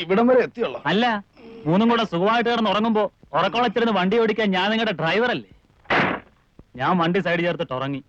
ഇവിടം വരെ എത്തിയുള്ളൂ. അല്ല, മൂന്നും കൂടെ സുഖമായിട്ട് കിടന്ന് ഉറങ്ങുമ്പോ ഉറക്കോളച്ചിരുന്ന് വണ്ടി ഓടിക്കാൻ ഞാൻ നിങ്ങളുടെ ഡ്രൈവറല്ലേ? ഞാൻ വണ്ടി സൈഡ് ചേർത്തിട്ട് ഉറങ്ങി.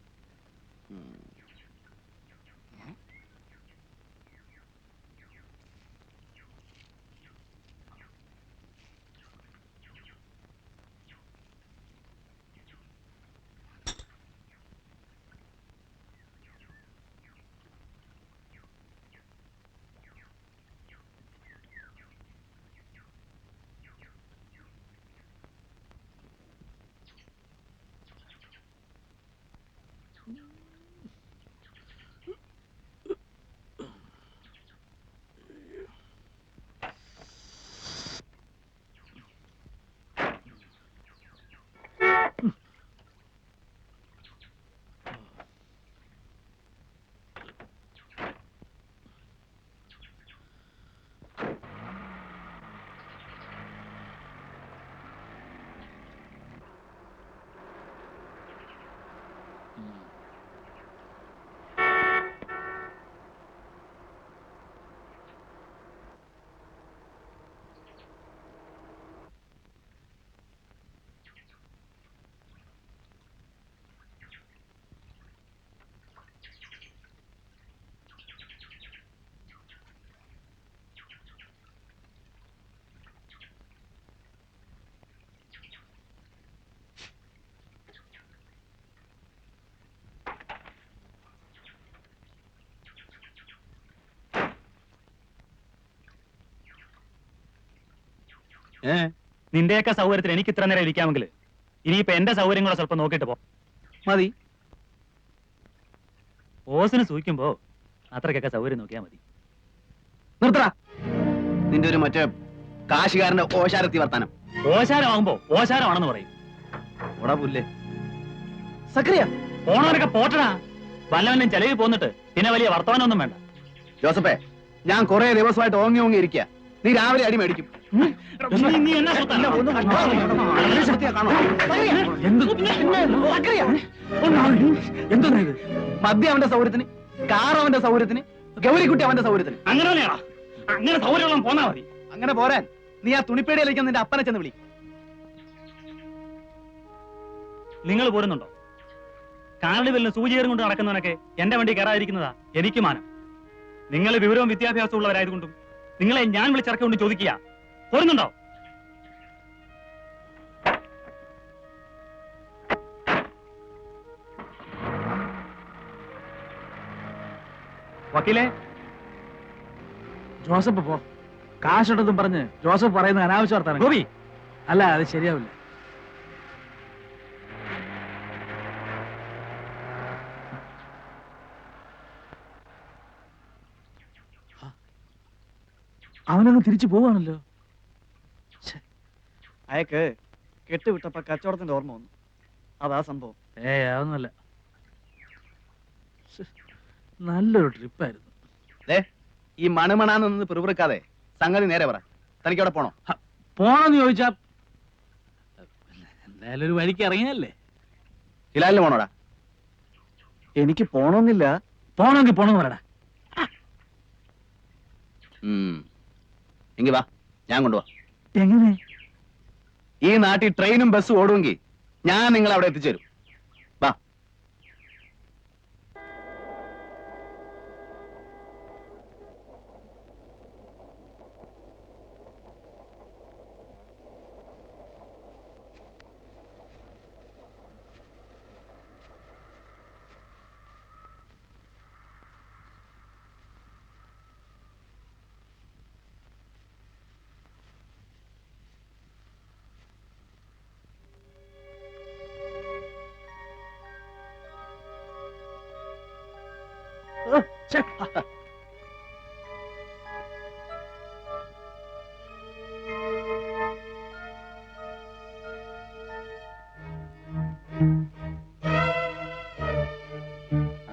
നിന്റെയൊക്കെ സൗകര്യത്തിന് എനിക്ക് ഇത്ര നേരം ഇരിക്കാമെങ്കിൽ ഇനിയിപ്പോ എന്റെ സൗകര്യം കൂടെ സ്വല്പം നോക്കിട്ട് പോ. മതി. ഓസിന് സൂഹിക്കുമ്പോ അത്രക്കൊക്കെ സൗകര്യം നോക്കിയാൽ മതി. നിർത്തടാ നിന്റെ ഒരു മറ്റേ കാശുകാരന്റെ ഓശാരത്തി വർത്താനം. ഓശാരമാകുമ്പോ ഓശാരമാണെന്ന് പറയും. ഓടാ പുല്ലേ സക്രിയ. പോണവരൊക്കെ പോട്ടടാ. വല്ലവനും ചെലവിൽ പോന്നിട്ട് പിന്നെ വലിയ വർത്തമാനമൊന്നും വേണ്ട. ജോസഫേ, ഞാൻ കുറെ ദിവസമായിട്ട് ഓങ്ങി ഇരിക്കുക. നീ രാവിലെ അടി മേടിക്കും. മദ്യം അവന്റെ സൗകര്യത്തിന്, കാർ അവന്റെ സൗകര്യത്തിന്, ഗൗരിക്കുട്ടി അവന്റെ സൗകര്യത്തിന്. അങ്ങനെ സൗകര്യം പോന്നാ മതി. അങ്ങനെ പോരാൻ നീ ആ തുണിപ്പേടിയിലേക്ക് നിന്റെ അപ്പനെ ചെന്ന് വിളി. നിങ്ങൾ പോരുന്നുണ്ടോ? കാർണിവലിന് സൂചിയേറും കൊണ്ട് നടക്കുന്നവനൊക്കെ എന്റെ വണ്ടി കയറാതിരിക്കുന്നതാ എനിക്ക് മാനം. നിങ്ങൾ വിവരവും വിദ്യാഭ്യാസവും ഉള്ളവരായതുകൊണ്ടും നിങ്ങളെ ഞാൻ വിളിച്ചിറക്കൊണ്ട് ചോദിക്കുക, പോരുന്നുണ്ടോ? വക്കീലേ, ജോസഫ് പോ. കാശുണ്ടെന്നും പറഞ്ഞ് ജോസഫ് പറയുന്ന അനാവശ്യ വർത്താനം. ഗോപി, അല്ല, അത് ശരിയാവില്ല. അവനങ്ങ് തിരിച്ചു പോവാണല്ലോ. അയക്ക് കെട്ടുവിട്ടപ്പോ കച്ചവടത്തിന്റെ ഓർമ്മ വന്നു. അതാ സംഭവം. അതൊന്നുമല്ല. നല്ലൊരു ട്രിപ്പായിരുന്നു. ഈ മണമണാന്ന് പിറുപിറുക്കാതെ സംഗതി നേരെ പറ. തനിക്ക് അവിടെ പോണോ? പോണോന്ന് ചോദിച്ചാ എന്തായാലും ഒരു വഴിക്ക് ഇറങ്ങിയല്ലേ. ഹിലാലിന് പോണോടാ? എനിക്ക് പോണോന്നില്ല. പോണമെങ്കിൽ പോണെന്ന് പറയടാ. എങ്കി വാ, ഞാൻ കൊണ്ടുപോവാ. എങ്ങനെ? ഈ നാട്ടിൽ ട്രെയിനും ബസ്സും ഓടുമെങ്കിൽ ഞാൻ നിങ്ങളെ അവിടെ എത്തിച്ചേരും. വാ.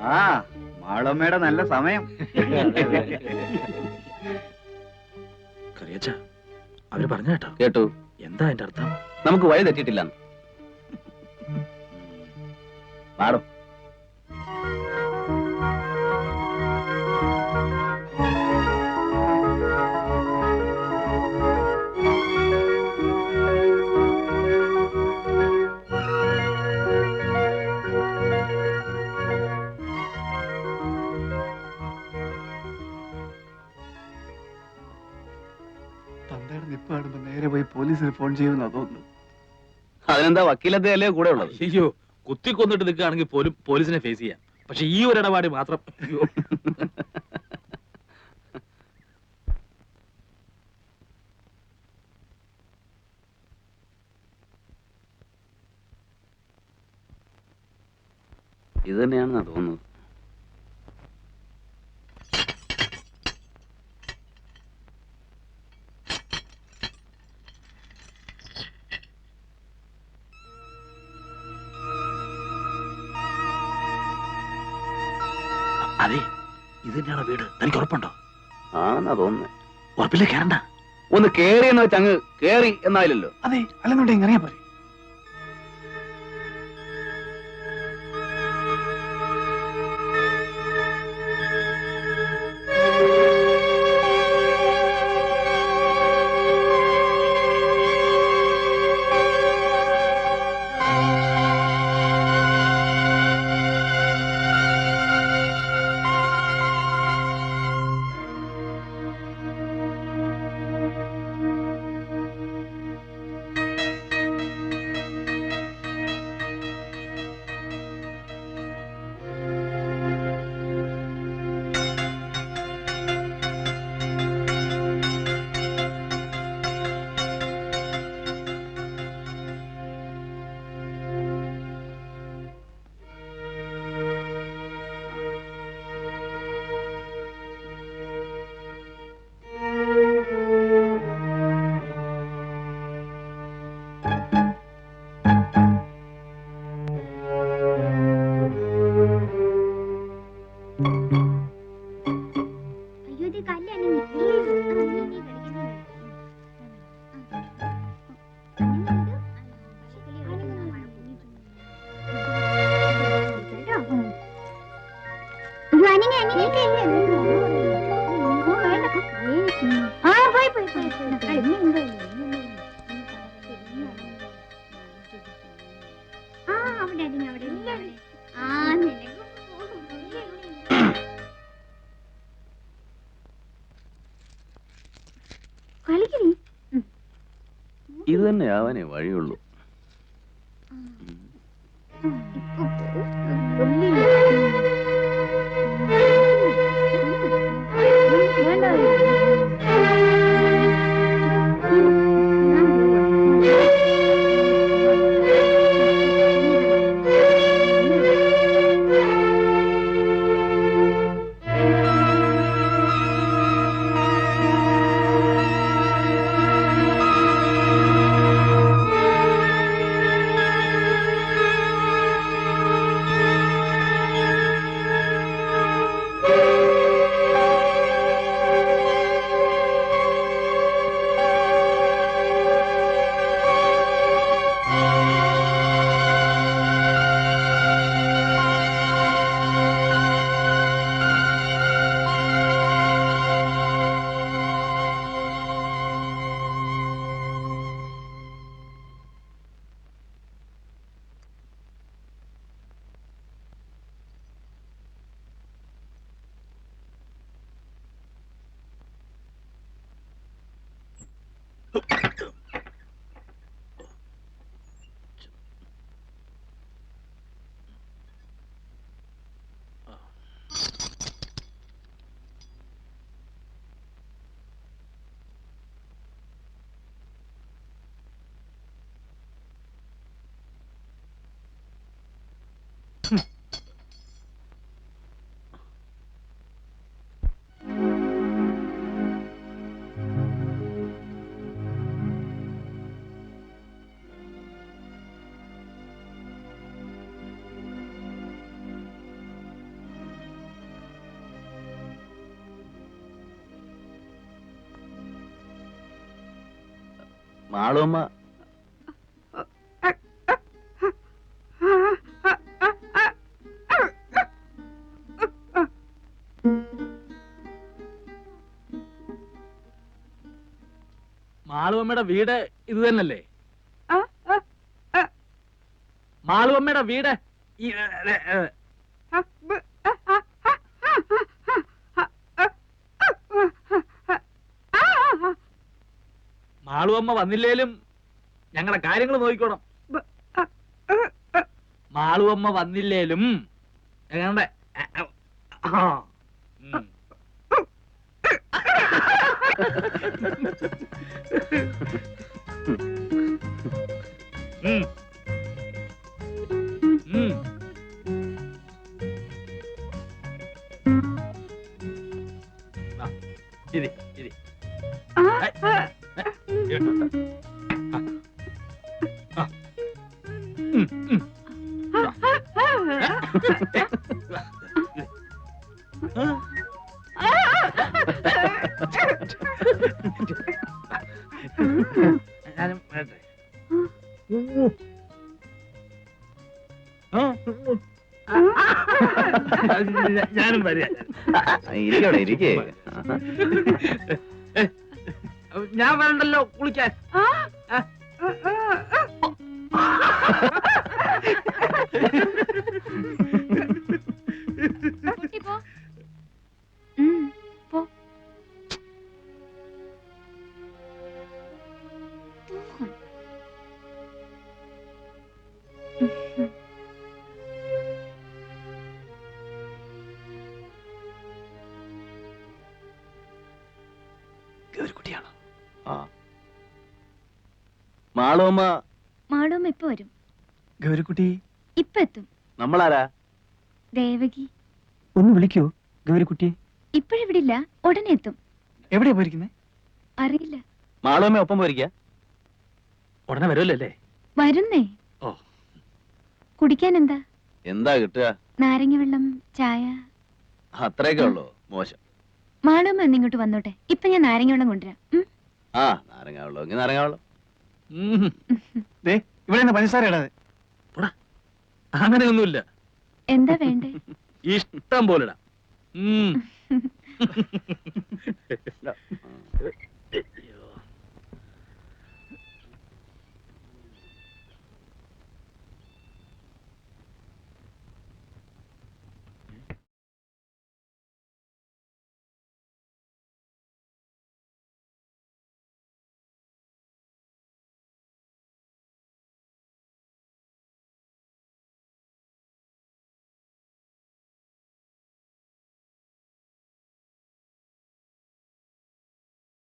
ആ മാളമ്മയുടെ നല്ല സമയം. കറിയച്ച, അവര് പറഞ്ഞ കേട്ടോ? കേട്ടു. എന്താ എന്റെ അർത്ഥം? നമുക്ക് വഴി തെറ്റിയിട്ടില്ല. മാഡം തന്തയുടെ നിപ്പ് കാണുമ്പോ നേരെ പോയി പോലീസിന് ഫോൺ ചെയ്യുമെന്നാ തോന്നുന്നു. അതിനെന്താ വക്കീലത്തെ കൂടെ ഉള്ളത്? അയ്യോ, കുത്തിക്കൊന്നിട്ട് നിൽക്കുകയാണെങ്കിൽ പോലും പോലീസിനെ ഫേസ് ചെയ്യാം. പക്ഷെ ഈ ഒരു ഇടപാട് മാത്രം അയ്യോ. ഇത് തന്നെയാണെന്നാ തോന്നുന്നത്. അതെ, ഇത് തന്നെയാണോ വീട്? തനിക്ക് ഉറപ്പുണ്ടോ? ആണെന്നാ തോന്നുന്നത്. ഉറപ്പില്ലേ, കയറണ്ട. ഒന്ന് കേറി എന്ന് വെച്ച് അങ്ങ് കേറി എന്നായില്ലല്ലോ. അതെ, അല്ലെന്നുണ്ടെങ്കിൽ അറിയാൻ പോലെ. ഇത് തന്നെ ആവാനേ വഴിയുള്ളൂ. മാളുമ്മ മാളുവമ്മയുടെ വീട് ഇത് തന്നല്ലേ? മാളുവമ്മയുടെ വീട് മാളുവമ്മ വന്നില്ലേലും ഞങ്ങളെ കാര്യങ്ങൾ നോക്കിക്കോണം. മാളുവമ്മ വന്നില്ലേലും ഞങ്ങളുടെ ഇരി ഇരി ഞാനും വരട്ടെ. ഞാനും വരിക. ഇരിക്കവിടെ ഇരിക്കേ. ഞാൻ വരണ്ടല്ലോ കുളിക്കാൻ. ഗൗരിക്കുട്ടിയാണ്. ആ മാളുവമ്മ മാളുവമ്മ ഇപ്പൊ വരും. ഗൗരിക്കുട്ടി ഇപ്പൊ എത്തും. നമ്മളാരാ? ദേവകി. ഒന്ന് വിളിക്കോ ഗൗരിക്കുട്ടിയെ? ഇപ്പോഴിവിടില്ല, ഉടനെ എത്തും. എവിടെയാ പോയിരിക്കുന്നേ? അറിയില്ല. മാളുവമ്മ ഒപ്പം പോയിരിക്ക? ഉടനെ വരുമല്ലേ? വരുന്നേ. ഓ. കുടിക്കാൻ എന്താ? എന്താ കിട്ടുക? നാരങ്ങ വെള്ളം, ചായ. അത്രയൊക്കെ ഉള്ളൂ. മോശം. മാളുവമ്മ ഒന്ന് ഇങ്ങോട്ട് വന്നോട്ടെ. ഇപ്പൊ ഞാൻ നാരങ്ങ വെള്ളം കൊണ്ടുവരാം. ആ നാരങ്ങ വെള്ളം എങ്കിൽ നാരങ്ങ വെള്ളം. ദേ ഇവിടെ നിന്ന് പഞ്ചസാര ഇടാതെ. അങ്ങനെയൊന്നുമില്ല. എന്താ വേണ്ടേ? ഇഷ്ടം പോലെ ഇടാം. അയ്യോ.